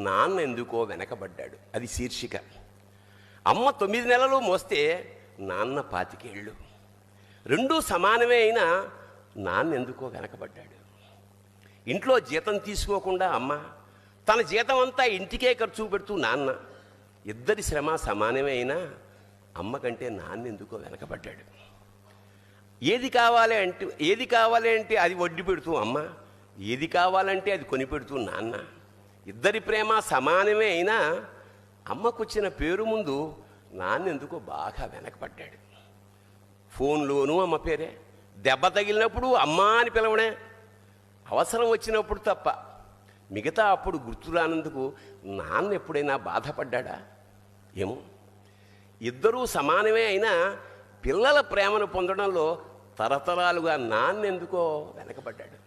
నాన్న ఎందుకో వెనకబడ్డాడు. అది శీర్షిక. అమ్మ 9 నెలలు మోస్తే నాన్న 25 ఏళ్ళు. రెండూ సమానమే అయినా నాన్న ఎందుకో వెనకబడ్డాడు. ఇంట్లో జీతం తీసుకోకుండా అమ్మ, తన జీతం అంతా ఇంటికే ఖర్చు పెడుతూ నాన్న, ఇద్దరి శ్రమ సమానమే అయినా అమ్మ కంటే నాన్న ఎందుకో వెనకబడ్డాడు. ఏది కావాలి అంటే అది వడ్డీ పెడుతూ అమ్మ, ఏది కావాలంటే అది కొనిపెడుతూ నాన్న, ఇద్దరి ప్రేమ సమానమే అయినా అమ్మకొచ్చిన పేరు ముందు నాన్న ఎందుకో బాగా వెనకబడ్డాడు. ఫోన్లోనూ అమ్మ పేరే, దెబ్బ తగిలినప్పుడు అమ్మ అని పిలవడే, అవసరం వచ్చినప్పుడు తప్ప మిగతా అప్పుడు గుర్తురానందుకు నాన్న ఎప్పుడైనా బాధపడ్డా? ఏమో. ఇద్దరూ సమానమే అయినా పిల్లల ప్రేమను పొందడంలో తరతరాలుగా నాన్న ఎందుకో వెనకబడ్డాడు.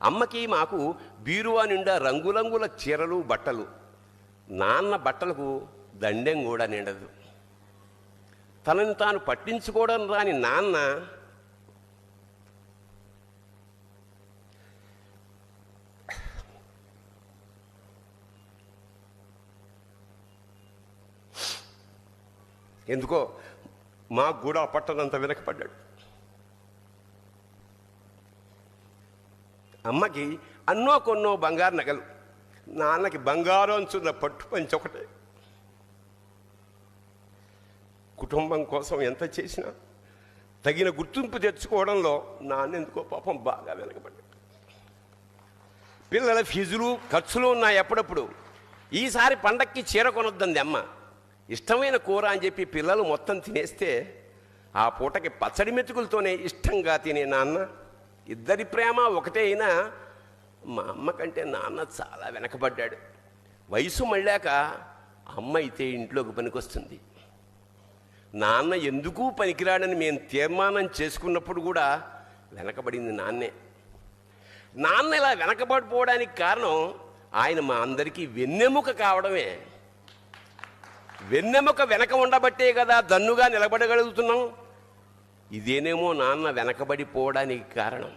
అమ్మకి మాకు బీరువా నిండా రంగురంగుల చీరలు బట్టలు, నాన్న బట్టలకు దండెం కూడా నిండదు. తనని తాను పట్టించుకోవడం రాని నాన్న ఎందుకో మాకు కూడా పట్టనంత వెనకపడ్డాడు. అమ్మకి అన్నో కొన్నో బంగారు నగలు, నాన్నకి బంగారం అంచున్న పట్టు పంచి ఒకటే. కుటుంబం కోసం ఎంత చేసినా తగిన గుర్తింపు తెచ్చుకోవడంలో నాన్న ఎందుకో పాపం బాగా వెనకబడ్డాడు. పిల్లల ఫీజులు ఖర్చులు ఉన్నాయి. ఎప్పుడప్పుడు ఈసారి పండక్కి చీర కొనొద్దంది అమ్మ. ఇష్టమైన కూర అని చెప్పి పిల్లలు మొత్తం తినేస్తే ఆ పూటకి పచ్చడి మెతుకులతోనే ఇష్టంగా తినే నాన్న, ఇద్దరి ప్రేమ ఒకటే అయినా మా అమ్మ కంటే నాన్న చాలా వెనకబడ్డాడు. వయసు మళ్ళాక అమ్మ అయితే ఇంట్లోకి పనికొస్తుంది. నాన్న ఎందుకు పనికిరాడని మేము తీర్మానం చేసుకున్నప్పుడు కూడా వెనకబడింది నాన్నే. నాన్న ఇలా వెనకబడిపోవడానికి కారణం ఆయన మా అందరికీ వెన్నెముక కావడమే. వెన్నెముక వెనక ఉండబట్టే కదా దన్నుగా నిలబడగలుగుతున్నాం. ఇదేనేమో నాన్న వెనకబడిపోవడానికి కారణం.